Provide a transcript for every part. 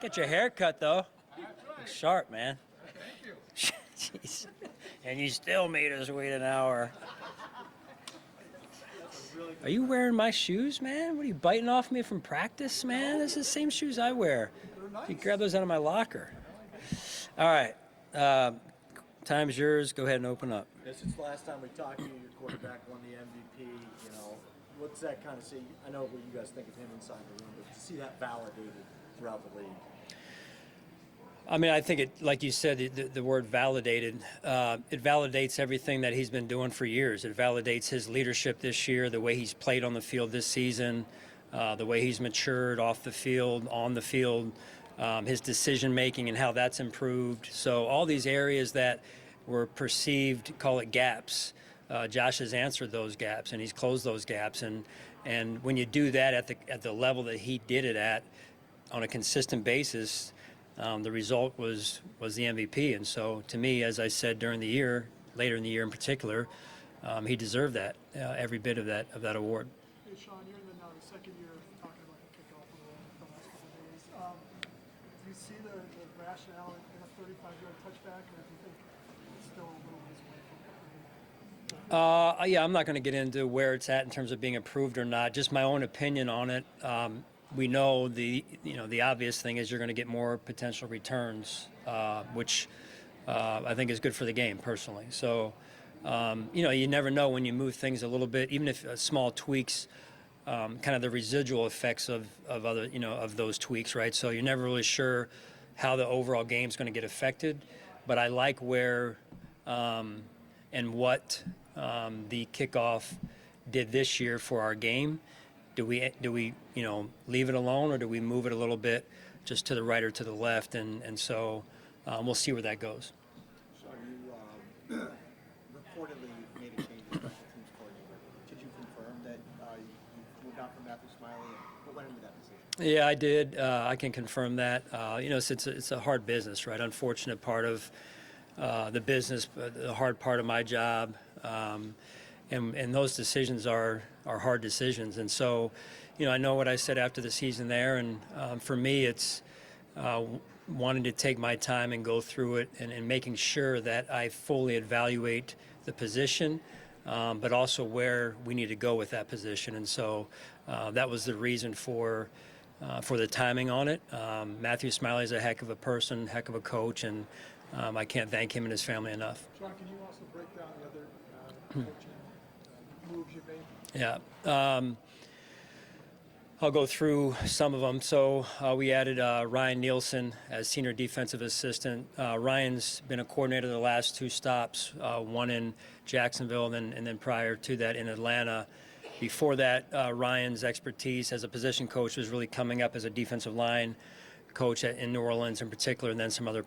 Get your hair cut, though. Looks sharp, man. Thank you. Jeez. And you still made us wait an hour. Are you wearing my shoes, man? What are you biting off me from practice, man? This is the same shoes I wear. You grab those out of my locker. All right. Time's yours. Go ahead and open up. Since the last time we talked to you, your quarterback won the MVP. You know, what's that kind of say? I know what you guys think of him inside the room, but to see that validated throughout the league. I mean, I think it, like you said, the word validated, it validates everything that he's been doing for years. It validates his leadership this year, the way he's played on the field this season, the way he's matured off the field, on the field, his decision-making and how that's improved. So all these areas that were perceived, call it gaps, Josh has answered those gaps and he's closed those gaps. And when you do that at the level that he did it at on a consistent basis, the result was the MVP. And so to me, as I said during the year, later in the year in particular, he deserved that, every bit of that award. Hey, Sean, you're in the second year talking about the kickoff rule the last couple of days. Do you see the rationale in a 35-yard touchback, or do you think it's still a little ways away from Yeah, I'm not going to get into where it's at in terms of being approved or not. Just my own opinion on it. We know the obvious thing is you're going to get more potential returns, which I think is good for the game personally. So, you never know when you move things a little bit, even if small tweaks, kind of the residual effects of other, of those tweaks, right? So you're never really sure how the overall game is going to get affected. But I like where and what the kickoff did this year for our game. Do we leave it alone, or do we move it a little bit just to the right or to the left? And so we'll see where that goes. So you reportedly made a change as special teams coordinator. Did you confirm that you moved on from Matthew Smiley? What went into that decision? Yeah, I did. I can confirm that. It's a hard business, right? Unfortunate part of the business, the hard part of my job. And those decisions are hard decisions. And so, I know what I said after the season there. And for me, it's wanting to take my time and go through it and making sure that I fully evaluate the position, but also where we need to go with that position. And so that was the reason for the timing on it. Matthew Smiley is a heck of a person, heck of a coach, and I can't thank him and his family enough. Sean, can you also break down the other coaching moves you made? Yeah. I'll go through some of them. So we added Ryan Nielsen as senior defensive assistant. Ryan's been a coordinator the last two stops, one in Jacksonville and then prior to that in Atlanta. Before that, Ryan's expertise as a position coach was really coming up as a defensive line coach in New Orleans in particular, and then some other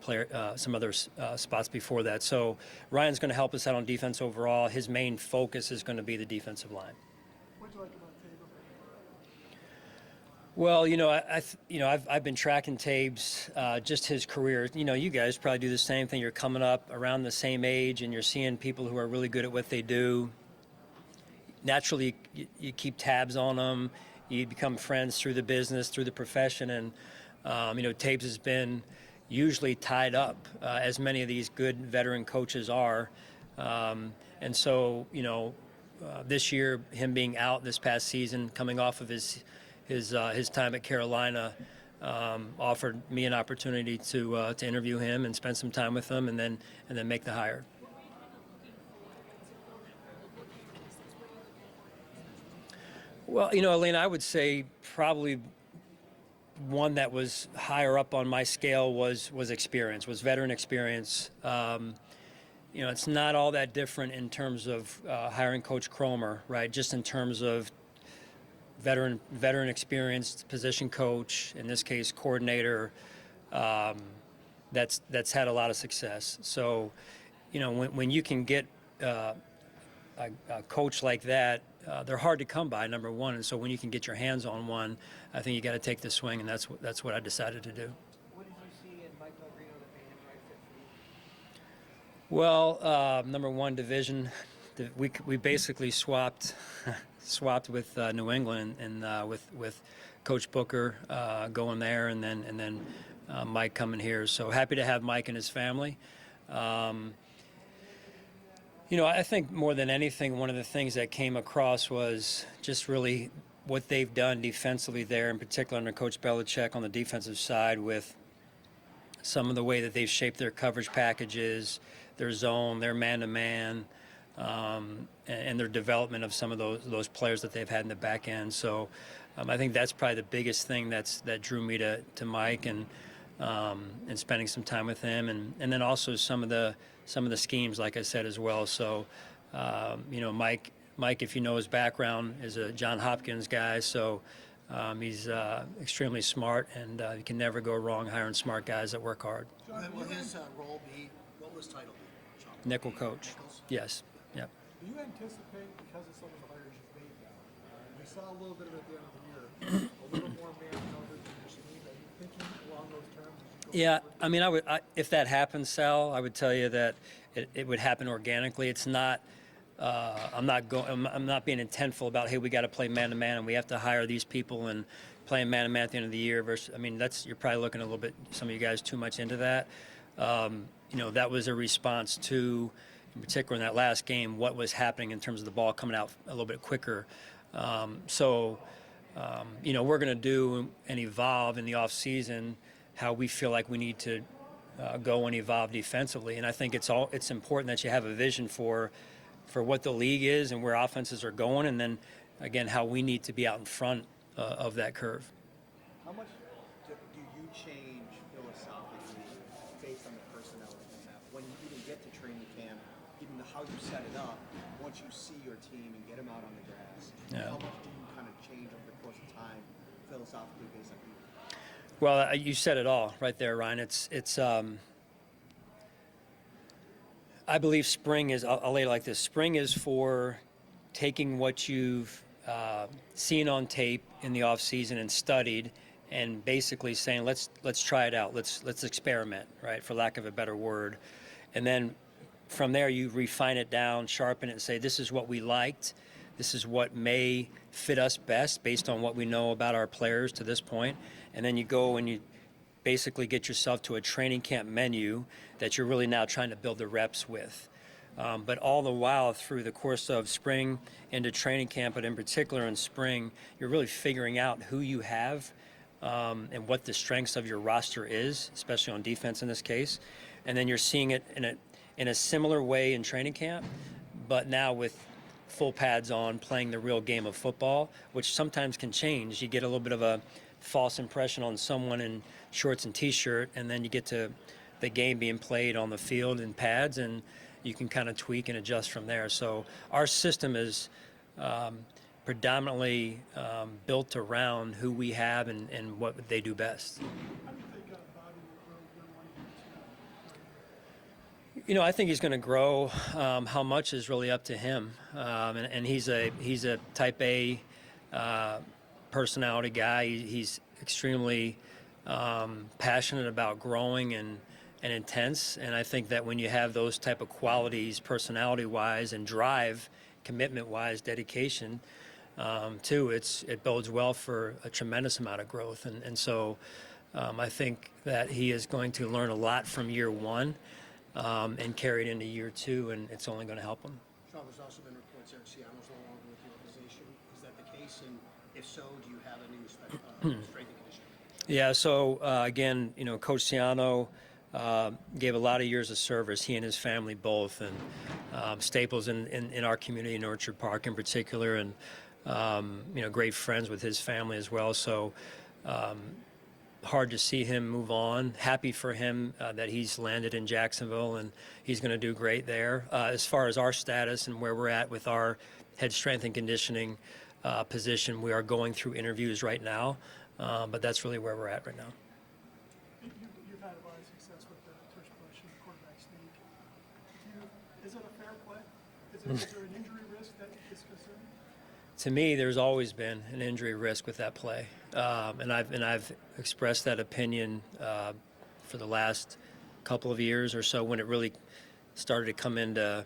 spots before that. So Ryan's going to help us out on defense overall. His main focus is going to be the defensive line. What do you like about Well, I've been tracking Tabe's just his career. You guys probably do the same thing. You're coming up around the same age, and you're seeing people who are really good at what they do. Naturally, you keep tabs on them. You become friends through the business, through the profession, and Tabes has been usually tied up, as many of these good veteran coaches are. And so, this year, him being out this past season, coming off of his time at Carolina, offered me an opportunity to interview him and spend some time with him, and then make the hire. Well, Elena, I would say probably one that was higher up on my scale was experience, was veteran experience. It's not all that different in terms of hiring Coach Cromer, right? Just in terms of veteran experienced position coach, in this case coordinator, that's had a lot of success. So, when you can get a coach like that, they're hard to come by, number one. And so when you can get your hands on one, I think you got to take the swing, and that's what I decided to do. What did you see in Mike Pellegrino that made him right fit for you? Well, number one, division. We basically swapped with New England and with Coach Booker going there, and then Mike coming here. So happy to have Mike and his family. I think more than anything, one of the things that came across was just really what they've done defensively there, in particular under Coach Belichick on the defensive side, with some of the way that they've shaped their coverage packages, their zone, their man-to-man, and their development of some of those players that they've had in the back end. So I think that's probably the biggest thing that drew me to Mike and spending some time with him, and then also some of the schemes, like I said, as well. So Mike, if you know his background, is a John Hopkins guy, so he's extremely smart, and you can never go wrong hiring smart guys that work hard. Will his role be, what will his title be, Sean? Nickel coach. Yes. Yep. Do you anticipate, because of some of the hires you've made now, we saw a little bit of it at the end of the year, a little more man coverage in your scheme? Are you thinking along those terms as you go Yeah, forward? I mean, if that happens, Sal, I would tell you that it would happen organically. It's not. I'm not being intentful about, hey, we got to play man to man and we have to hire these people and play man to man at the end of the year. Versus, I mean, you're probably looking a little bit, some of you guys, too much into that. That was a response to, in particular in that last game, what was happening in terms of the ball coming out a little bit quicker. We're going to do and evolve in the off season how we feel like we need to go and evolve defensively. And I think it's important that you have a vision for what the league is and where offenses are going, and then again how we need to be out in front of that curve. How much do you change philosophically based on the personnel that you have? When you even get to training camp, even how you set it up, once you see your team and get them out on the grass, Yeah. how much do you kind of change over the course of time philosophically based on people? Well, you said it all right there, Ryan. It's I believe spring is, I'll lay it like this. Spring is for taking what you've seen on tape in the off season and studied, and basically saying, let's try it out. Let's experiment, right, for lack of a better word. And then from there you refine it down, sharpen it, and say, this is what we liked. This is what may fit us best based on what we know about our players to this point. And then you go and you basically get yourself to a training camp menu that you're really now trying to build the reps with. But all the while through the course of spring into training camp, but in particular in spring, you're really figuring out who you have and what the strengths of your roster is, especially on defense in this case. And then you're seeing it in a similar way in training camp, but now with full pads on, playing the real game of football, which sometimes can change. You get a little bit of a false impression on someone in shorts and t-shirt, and then you get to the game being played on the field in pads, and you can kind of tweak and adjust from there. So our system is predominantly built around who we have and what they do best. How do you think Bobby will grow year 1 and year 2? I think he's going to grow. How much is really up to him, and he's a type A personality guy. He's extremely passionate about growing and intense, and I think that when you have those type of qualities, personality-wise and drive, commitment-wise, dedication, too, it bodes well for a tremendous amount of growth, and so I think that he is going to learn a lot from year 1 and carry it into year 2, and it's only going to help him. Sean, there's also been reports that Siano's no longer with the organization. Is that the case? And if so, do you have any strength and conditioning? Yeah, so again, Coach Siano gave a lot of years of service, he and his family both, and staples in our community in Orchard Park in particular, and great friends with his family as well. So hard to see him move on. Happy for him that he's landed in Jacksonville, and he's going to do great there. As far as our status and where we're at with our head strength and conditioning position, we are going through interviews right now, but that's really where we're at right now. You've had a lot of success with the tush push and the quarterback sneak. Is it a fair play? Is there an injury risk that is concerned? To me, there's always been an injury risk with that play, and I've expressed that opinion for the last couple of years or so when it really started to come into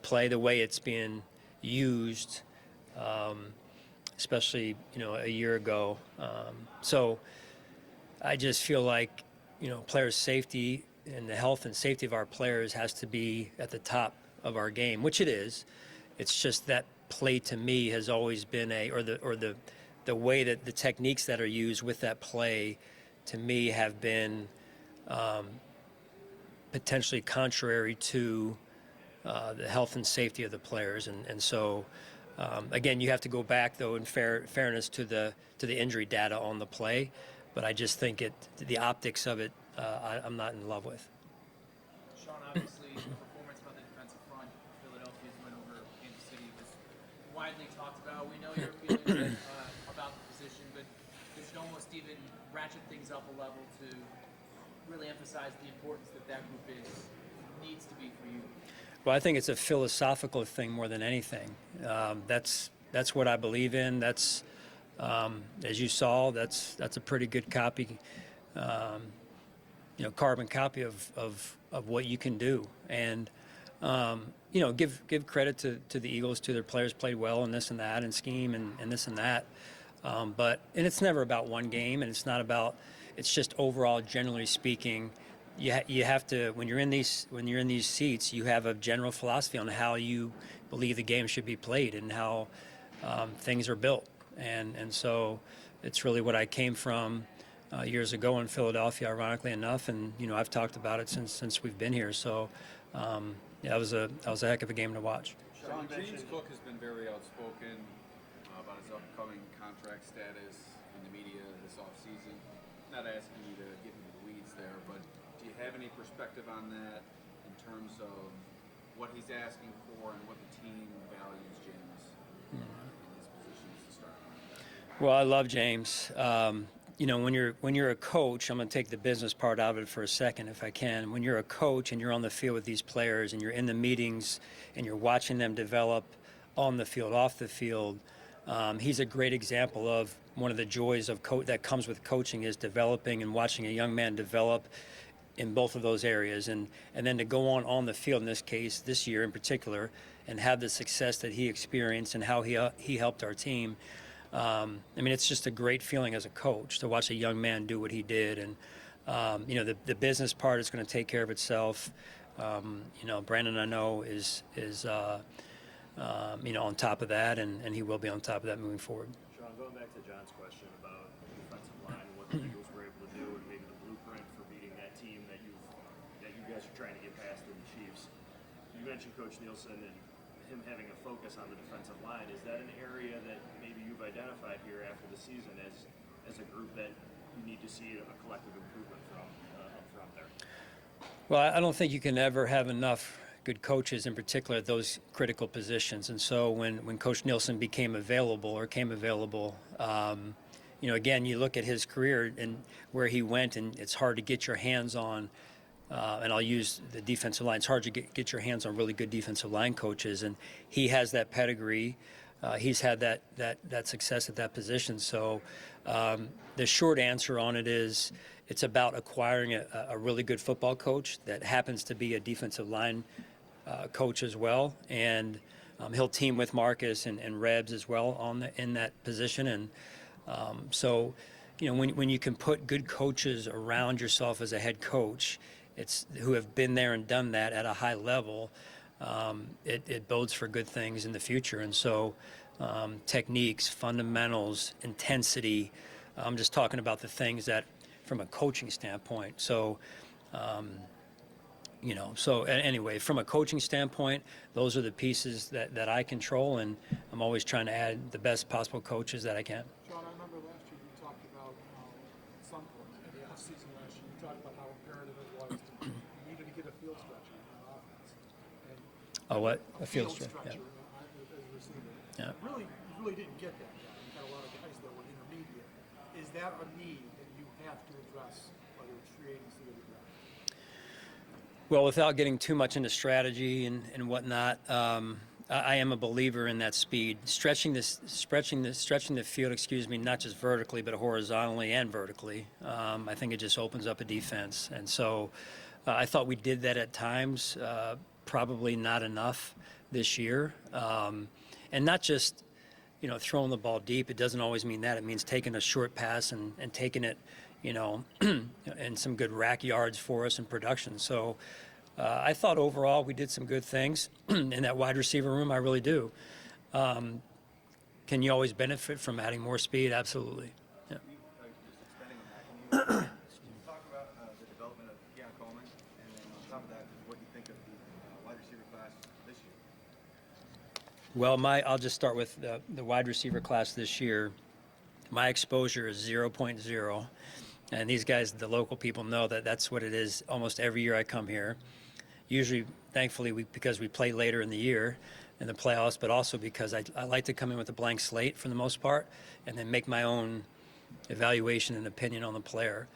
play. The way it's being used, especially a year ago. So I just feel like players' safety and the health and safety of our players has to be at the top of our game, which it is. It's just that play to me has always been the way that the techniques that are used with that play to me have been potentially contrary to the health and safety of the players, and so again, you have to go back though in fairness to the injury data on the play, but I just think the optics of it I'm not in love with. Sean, obviously, the performance about the defensive front, Philadelphia's win over Kansas City was widely talked about. We know you're feeling good about the position, but does it almost even ratchet things up a level to really emphasize the importance that group needs to be for you? Well, I think it's a philosophical thing more than anything. That's what I believe in. That's as you saw, that's a pretty good copy, carbon copy of what you can do. And give credit to the Eagles, to their players played well and this and that and scheme and this and that. But it's never about one game, and it's not about. It's just overall, generally speaking. You have to when you're in these seats, you have a general philosophy on how you believe the game should be played and how things are built, and so it's really what I came from years ago in Philadelphia, ironically enough, and I've talked about it since we've been here. So that was a heck of a game to watch. Sean, James Cook has been very outspoken about his upcoming contract status in the media this offseason. Not asking you to get into the weeds there, but do you have any perspective on that in terms of what he's asking for and what the team values James in his positions to start? Well, I love James. When you're a coach, I'm going to take the business part out of it for a second, if I can. When you're a coach and you're on the field with these players and you're in the meetings and you're watching them develop on the field, off the field, he's a great example of one of the joys of that comes with coaching is developing and watching a young man develop in both of those areas, and then to go on the field in this case, this year in particular, and have the success that he experienced and how he helped our team. It's just a great feeling as a coach to watch a young man do what he did, and the business part is going to take care of itself. Brandon, I know, is on top of that, and he will be on top of that moving forward. Sean, going back to John's question about the defensive line and what the Eagles were able to do, and maybe the blueprint for beating that team that you guys are trying to get past in the Chiefs. You mentioned Coach Nielsen and him having a focus on the defensive line. Is that an area that maybe you've identified here after the season as a group that you need to see a collective improvement from up front there? Well, I don't think you can ever have enough good coaches, in particular at those critical positions. And so when Coach Nielsen came available, again, you look at his career and where he went, and it's hard to get your hands on. And I'll use the defensive line. It's hard to get your hands on really good defensive line coaches, and he has that pedigree. He's had that success at that position. So the short answer on it is it's about acquiring a really good football coach that happens to be a defensive line coach as well, and he'll team with Marcus and Rebs as well in that position. And so when you can put good coaches around yourself as a head coach, who have been there and done that at a high level, it bodes for good things in the future. And so techniques, fundamentals, intensity, I'm just talking about the things that from a coaching standpoint. So, anyway, from a coaching standpoint, those are the pieces that I control, and I'm always trying to add the best possible coaches that I can. John, I remember last year you talked about how at some point in the offseason last year, you talked about how imperative it was to you needed to get a field stretcher on offense. And A field stretcher, stretcher yeah. as a receiver. Yeah. You really didn't get that guy. You had a lot of guys that were intermediate. Is that a need that you have to address, whether it's free agency or the draft? Well, without getting too much into strategy and whatnot, I am a believer in that speed, stretching the field. Not just vertically, but horizontally and vertically. I think it just opens up a defense, and so I thought we did that at times. Probably not enough this year, and not just throwing the ball deep. It doesn't always mean that. It means taking a short pass and taking it you know, and some good rack yards for us in production. So I thought overall we did some good things in that wide receiver room. I really do. Can you always benefit from adding more speed? Absolutely. Yeah. Just expanding on that, can you talk about the development of Keon Coleman, and then on top of that, what you think of the wide receiver class this year? Well, I'll just start with the wide receiver class this year. My exposure is 0.0, and these guys, the local people, know that that's what it is almost every year I come here. Usually, thankfully, because we play later in the year in the playoffs, but also because I like to come in with a blank slate for the most part and then make my own evaluation and opinion on the player.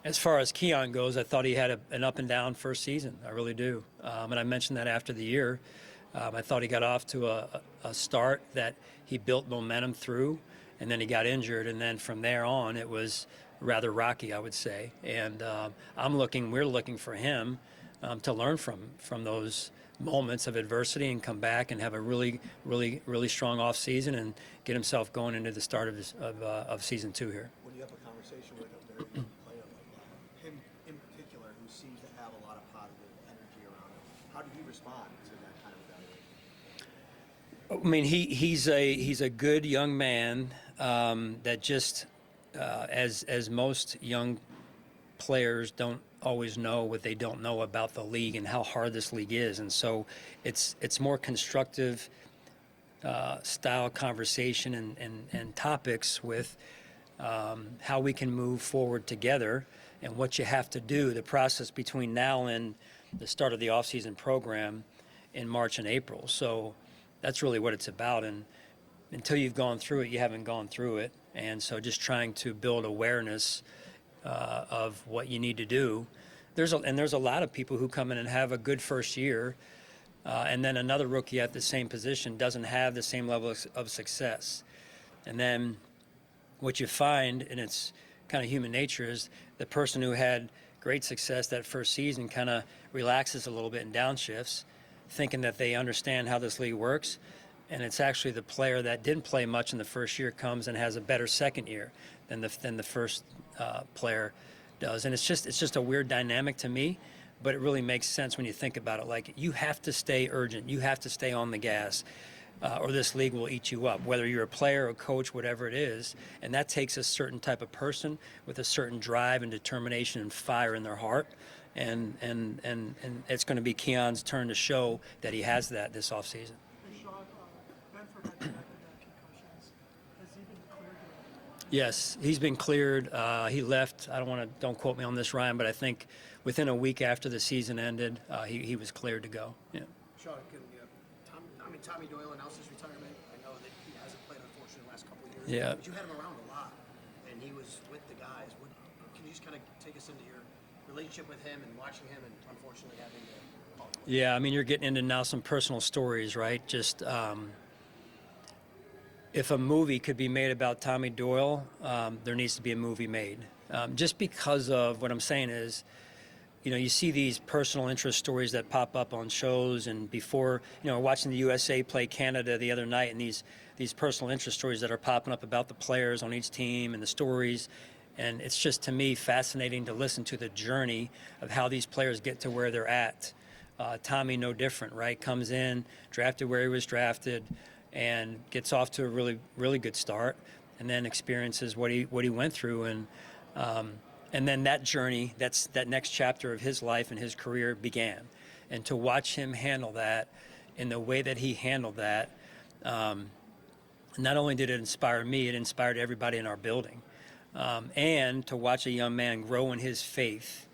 As far as Keon goes, I thought he had an up and down first season. I really do. And I mentioned that after the year. I thought he got off to a start that he built momentum through, and then he got injured. And then from there on, it was rather rocky, I would say. And we're looking for him to learn from those moments of adversity and come back and have a really, really, really strong off season and get himself going into the start of season 2 here. When you have a conversation with a very young player like him in particular, who seems to have a lot of positive energy around him, how do you respond to that kind of evaluation? I mean, he's a good young man that just as most young players don't always know what they don't know about the league and how hard this league is, and so it's more constructive style conversation and topics with how we can move forward together and what you have to do, the process between now and the start of the off-season program in March and April. So that's really what it's about, and until you've gone through it, you haven't gone through it. And so just trying to build awareness of what you need to do. There's a lot of people who come in and have a good first year, and then another rookie at the same position doesn't have the same level of success. And then what you find, and it's kind of human nature, is the person who had great success that first season kind of relaxes a little bit and downshifts, thinking that they understand how this league works. And it's actually the player that didn't play much in the first year comes and has a better second year than the first player does. And it's just a weird dynamic to me, but it really makes sense when you think about it. Like, you have to stay urgent. You have to stay on the gas, or this league will eat you up, whether you're a player, a coach, whatever it is. And that takes a certain type of person with a certain drive and determination and fire in their heart. And it's going to be Keon's turn to show that he has that this offseason. Hey, Sean, Benford had back-to-back concussions. Has he been cleared to go? Yes, he's been cleared. He left. Don't quote me on this, Ryan, but I think within a week after the season ended, he was cleared to go. Yeah. Sean, Tommy Doyle announced his retirement. I know that he hasn't played, unfortunately, the last couple of years. Yeah. But you had him around a lot, and he was with the guys. Can you just kind of take us into your relationship with him and watching him, and unfortunately having to call him? Yeah, I mean, you're getting into now some personal stories, right? Just if a movie could be made about Tommy Doyle, there needs to be a movie made. Just because of what I'm saying is, you see these personal interest stories that pop up on shows, and before, watching the USA play Canada the other night, and these personal interest stories that are popping up about the players on each team and the stories. And it's just, to me, fascinating to listen to the journey of how these players get to where they're at. Tommy, no different, right? Comes in, drafted where he was drafted, and gets off to a really, really good start, and then experiences what he went through. And then that journey, that next chapter of his life and his career began. And to watch him handle that in the way that he handled that, not only did it inspire me, it inspired everybody in our building. And to watch a young man grow in his faith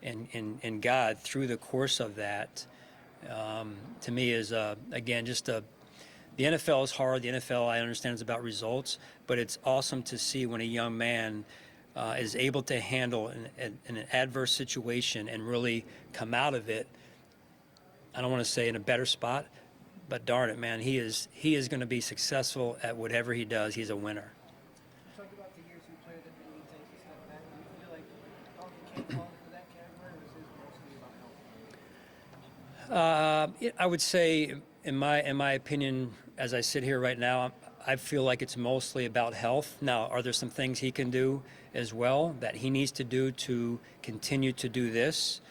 in God through the course of that, to me is, again, the NFL is hard. The NFL, I understand, is about results, but it's awesome to see when a young man is able to handle an adverse situation and really come out of it. I don't want to say in a better spot, but darn it, man, he is going to be successful at whatever he does. He's a winner. You talked about the years you played that didn't take a step back. Do you feel like Dalton can't fall into that category, or is his mostly about health? I would say, in my opinion, as I sit here right now, I feel like it's mostly about health. Now, are there some things he can do as well that he needs to do to continue to do this?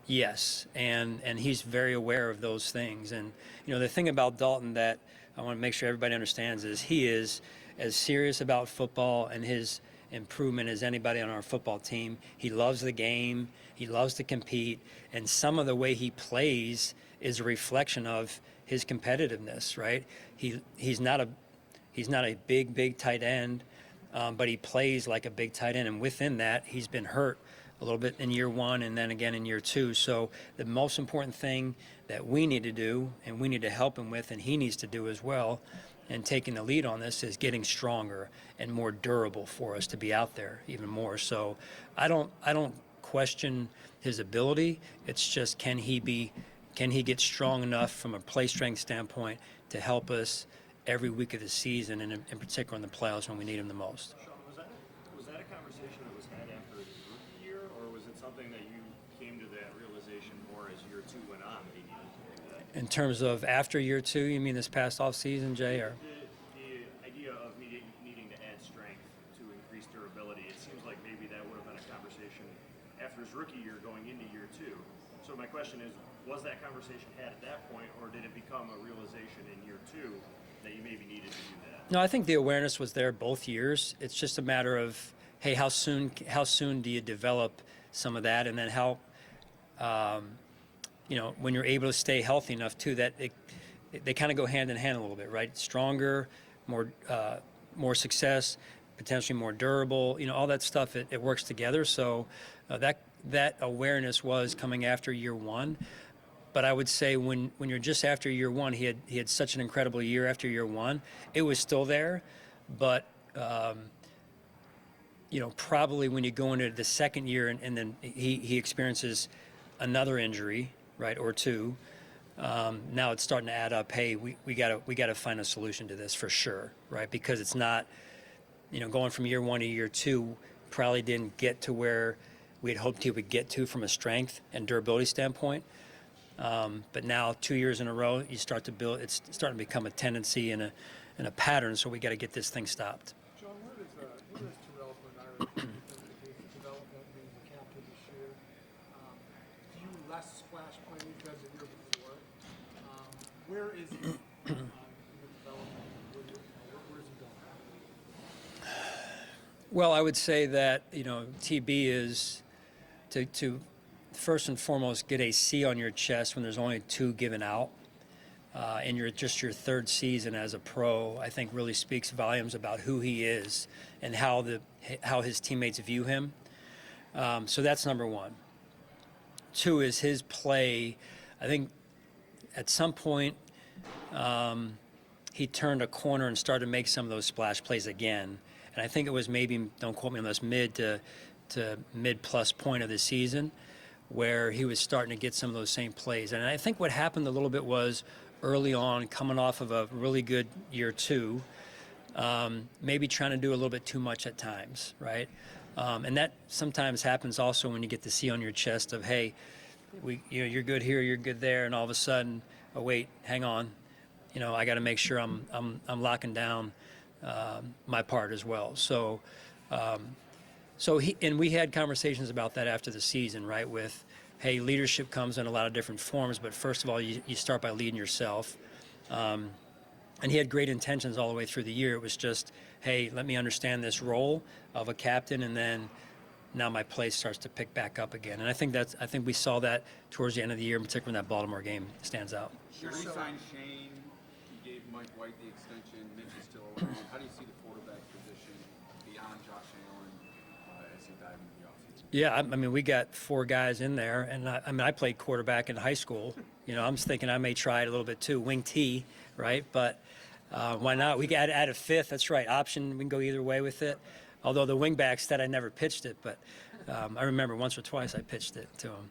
Yes, and he's very aware of those things. And the thing about Dalton that I want to make sure everybody understands is he is as serious about football and his improvement as anybody on our football team. He loves the game. He loves to compete, and some of the way he plays is a reflection of his competitiveness. Right? He's not a big tight end, but he plays like a big tight end, and within that, he's been hurt a little bit in year one and then again in year two. So the most important thing that we need to do, and we need to help him with, and he needs to do as well, and taking the lead on this, is getting stronger and more durable for us to be out there even more. So I don't question his ability. It's just can he get strong enough from a play strength standpoint to help us every week of the season, and in particular in the playoffs when we need him the most. Sean, was that a conversation that was had after his rookie year, or was it something that you came to that realization more as year two went on that he needed to do that? In terms of after year two, you mean this past off season, Jay? Or The idea of needing to add strength to increase durability, it seems like maybe that would have been a conversation after his rookie year going into year two. So my question is, was that conversation had at that point, or did it become a realization in year two that you maybe needed to do that? No, I think the awareness was there both years. It's just a matter of, hey, how soon do you develop some of that, and then how, when you're able to stay healthy enough too, that they kind of go hand in hand a little bit, right? Stronger, more success, potentially more durable, all that stuff. It works together. So that awareness was coming after year one. But I would say when you're just after year one, he had such an incredible year after year one. It was still there, but probably when you go into the second year and then he experiences another injury, right, or two. Now it's starting to add up. Hey, we gotta find a solution to this for sure, right? Because it's not, going from year one to year two probably didn't get to where we had hoped he would get to from a strength and durability standpoint. But now 2 years in a row, you start to build. It's starting to become a tendency and a pattern. So we got to get this thing stopped. John, where does Terrell Bernard in terms of his development being the captain this year? Do you less splash plays than the year before? Where is he in the development? Where is he going? Well, I would say that TB is to first and foremost get a C on your chest when there's only 2 given out, and your third season as a pro, I think really speaks volumes about who he is and how his teammates view him. So that's number one. 2 is his play. I think at some point he turned a corner and started to make some of those splash plays again. And I think it was maybe, don't quote me on this, mid to mid plus point of the season, where he was starting to get some of those same plays. And I think what happened a little bit was early on, coming off of a really good year two, maybe trying to do a little bit too much at times, right? And that sometimes happens also when you get the C on your chest of, hey, you're good here, you're good there, and all of a sudden, oh wait, hang on, I got to make sure I'm locking down my part as well. So we had conversations about that after the season, right? With, hey, leadership comes in a lot of different forms, but first of all, you start by leading yourself. And he had great intentions all the way through the year. It was just, hey, let me understand this role of a captain, and then now my play starts to pick back up again. And I think we saw that towards the end of the year, in particular when that Baltimore game stands out. You re-signed Shane. You gave Mike White the extension. Mitch is still around. How do you see the quarterback position beyond Josh Allen as you dive into the offseason? Yeah, I mean, we got 4 guys in there, and I played quarterback in high school. I'm just thinking I may try it a little bit too, wing T, right? But why not? We got add a 5th. That's right, option. We can go either way with it. Although the wingback said I never pitched it, but I remember once or twice I pitched it to him.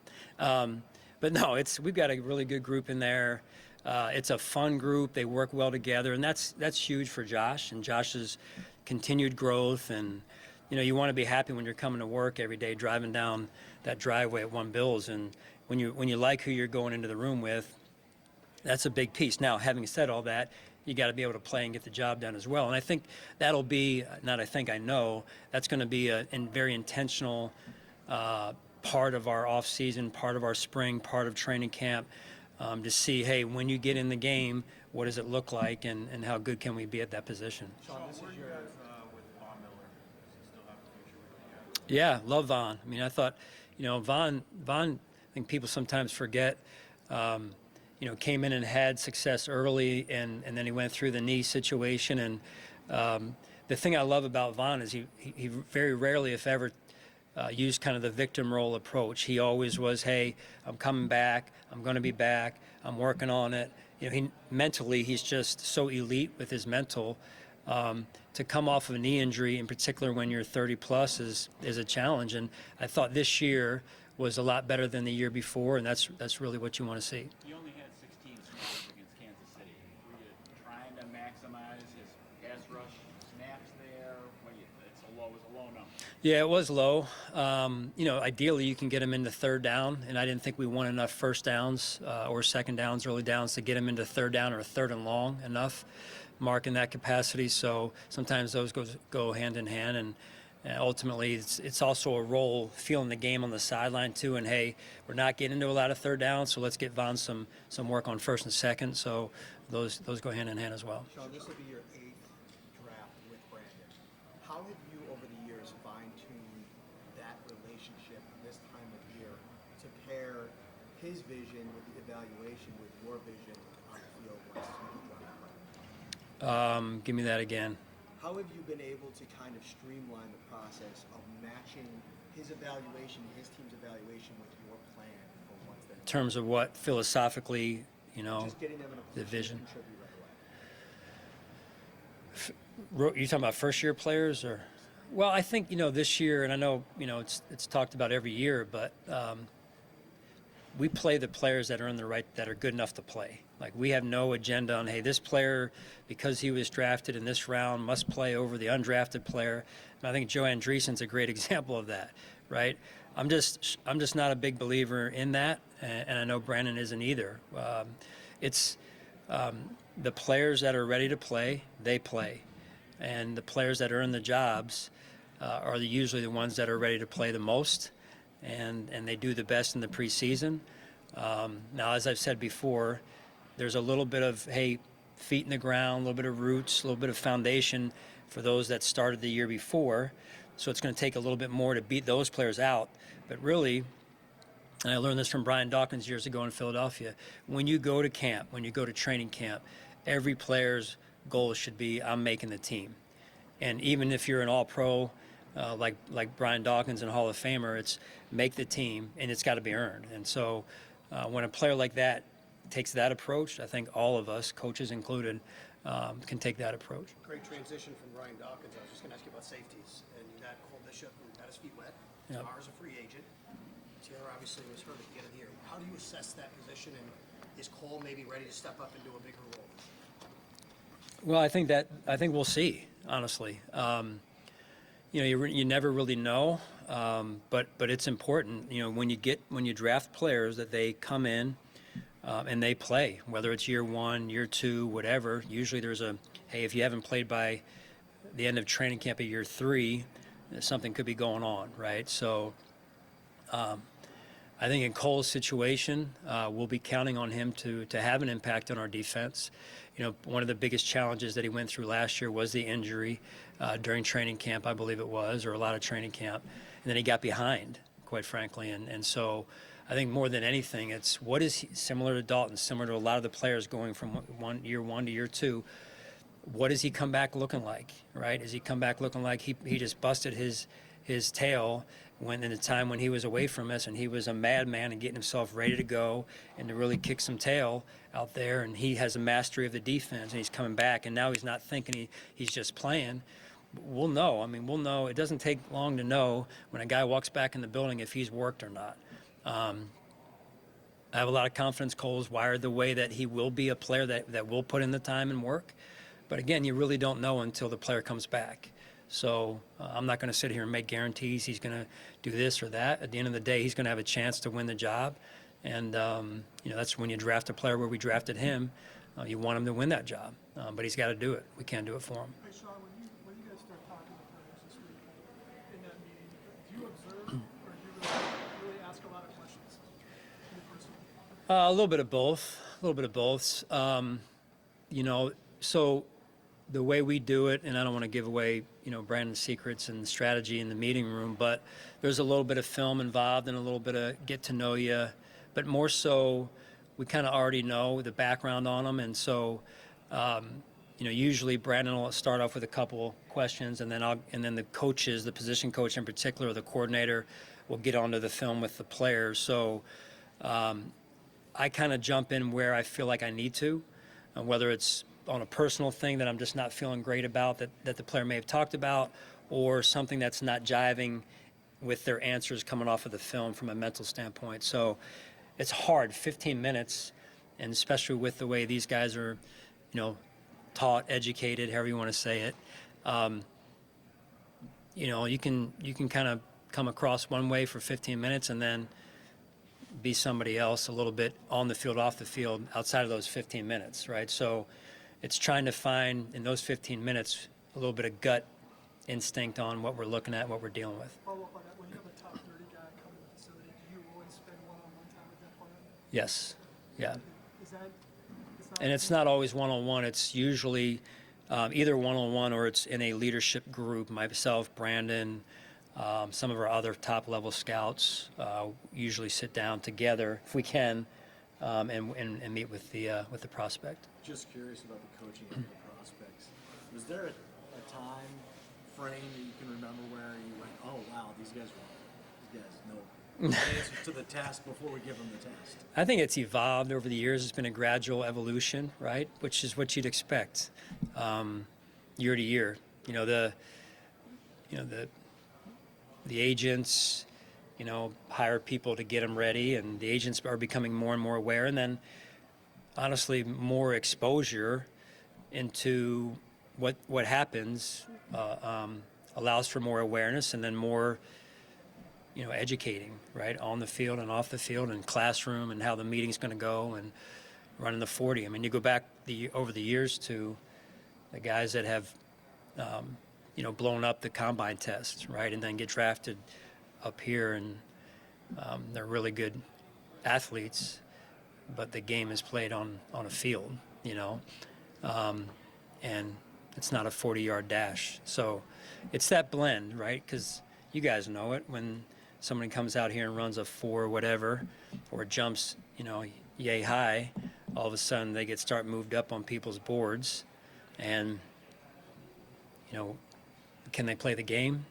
But no, we've got a really good group in there. It's a fun group. They work well together, and that's huge for Josh and Josh's continued growth. And you want to be happy when you're coming to work every day, driving down that driveway at One Bills, and when you like who you're going into the room with, that's a big piece. Now, having said all that, you got to be able to play and get the job done as well. And I think that'll be, not I think, I know, that's going to be a very intentional part of our off season, part of our spring, part of training camp, to see, hey, when you get in the game, what does it look like, and how good can we be at that position? Sean, this is your. With Von Miller? Does he still have a future with you? Yeah, love Von. I mean, I thought, Von, I think people sometimes forget, came in and had success early, and then he went through the knee situation. And the thing I love about Von is he very rarely, if ever, used kind of the victim role approach. He always was, hey, I'm coming back, I'm going to be back, I'm working on it. Mentally, he's just so elite with his mental. To come off of a knee injury, in particular when you're 30 plus, is a challenge. And I thought this year was a lot better than the year before, and that's really what you want to see. He only had 16 snaps against Kansas City. Were you trying to maximize his pass rush snaps there? It's a low number. Yeah, it was low. Ideally you can get him into third down, and I didn't think we won enough first downs or second downs, early downs, to get him into third down or third and long enough, mark in that capacity. So sometimes those go hand in hand, and ultimately it's also a role feeling the game on the sideline too. And hey, we're not getting into a lot of third downs, so let's get Von some work on first and second. So those go hand in hand as well. Sean, this will be your 8th draft with Brandon. How have you, over the years, fine-tuned that relationship this time of year to pair his vision with the evaluation with your vision on the field once you draft? Give me that again. How have you been able to kind of streamline the process of matching his evaluation, his team's evaluation with your plan for once that In terms of what philosophically, just getting them in a the position vision. to contribute right away? You talking about first year players, or? Well, I think this year, and I know it's talked about every year, but we play the players that are good enough to play. Like, we have no agenda on, hey, this player, because he was drafted in this round, must play over the undrafted player. And I think Joe Andreessen's a great example of that, right? I'm just not a big believer in that, and I know Brandon isn't either. It's the players that are ready to play, they play, and the players that earn the jobs are usually the ones that are ready to play the most, and they do the best in the preseason. Now, as I've said before, there's a little bit of, hey, feet in the ground, a little bit of roots, a little bit of foundation for those that started the year before. So it's going to take a little bit more to beat those players out. But really, and I learned this from Brian Dawkins years ago in Philadelphia, when you go to camp, when you go to training camp, every player's goal should be, I'm making the team. And even if you're an all-pro, like Brian Dawkins and Hall of Famer, it's make the team, and it's got to be earned. And so when a player like that takes that approach, I think all of us, coaches included, can take that approach. Great transition from Ryan Dawkins. I was just going to ask you about safeties. And you got Cole Bishop, who got his feet wet. Yep. Tamar's a free agent. Taylor obviously was hurt at the end of the year. How do you assess that position, and is Cole maybe ready to step up into a bigger role? Well, I think we'll see, honestly. You never really know, but it's important. When you draft players, that they come in and they play, whether it's year 1, year 2, whatever. Usually there's hey, if you haven't played by the end of training camp at year 3, something could be going on, right? So I think in Cole's situation, we'll be counting on him to have an impact on our defense. One of the biggest challenges that he went through last year was the injury during training camp, I believe it was, or a lot of training camp. And then he got behind, quite frankly. And so I think more than anything, it's what is he, similar to Dalton, similar to a lot of the players going from year 1 to year 2, what does he come back looking like, right? Does he come back looking like he just busted his tail when in the time when he was away from us, and he was a madman and getting himself ready to go and to really kick some tail out there, and he has a mastery of the defense, and he's coming back, and now he's not thinking he's just playing. We'll know. I mean, we'll know. It doesn't take long to know when a guy walks back in the building if he's worked or not. I have a lot of confidence Cole's wired the way that he will be a player that will put in the time and work. But again, you really don't know until the player comes back. So I'm not going to sit here and make guarantees he's going to do this or that. At the end of the day, he's going to have a chance to win the job. And, that's when you draft a player where we drafted him. You want him to win that job. But he's got to do it. We can't do it for him. Hey, Sean, when you guys start talking to players this week in that meeting, do you observe or do you really ask a lot of questions? You personally? A little bit of both. A little bit of both. So the way we do it, and I don't want to give away, Brandon's secrets and strategy in the meeting room, but there's a little bit of film involved and a little bit of get to know you, but more so, we kind of already know the background on them, and so, usually Brandon will start off with a couple questions, and then the coaches, the position coach in particular, or the coordinator, will get onto the film with the players. So I kind of jump in where I feel like I need to, whether it's on a personal thing that I'm just not feeling great about that the player may have talked about, or something that's not jiving with their answers coming off of the film from a mental standpoint. So it's hard, 15 minutes, and especially with the way these guys are, taught, educated, however you want to say it. You can kind of come across one way for 15 minutes and then be somebody else a little bit on the field, off the field, outside of those 15 minutes, right? So it's trying to find in those 15 minutes a little bit of gut instinct on what we're looking at, what we're dealing with. Follow up on that. When you have a top 30 guy come to the facility, do you always spend one-on-one time with that player? Yes, yeah. Is that? And it's not always one-on-one. It's usually either one-on-one or it's in a leadership group. Myself, Brandon, some of our other top-level scouts usually sit down together if we can and meet with the prospect. Just curious about the coaching of the prospects. Was there a time frame that you can remember where you went, oh wow, these guys know the answers to the test before we give them the test? I think it's evolved over the years. It's been a gradual evolution, right? Which is what you'd expect year to year. The agents, hire people to get them ready, and the agents are becoming more and more aware. And then, honestly, more exposure into what happens allows for more awareness, and then more, educating, right, on the field and off the field and classroom and how the meeting's going to go and running the 40. I mean, you go back over the years to the guys that have, blown up the combine test, right, and then get drafted up here, and they're really good athletes, but the game is played on a field, and it's not a 40-yard dash. So it's that blend, right? Because you guys know it. When somebody comes out here and runs a 4 whatever, or jumps, yay high, all of a sudden they start moved up on people's boards, and, can they play the game?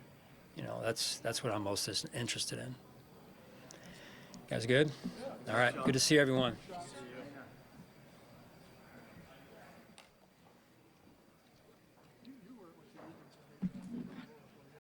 That's what I'm most interested in. Guys good? All right, good to see everyone.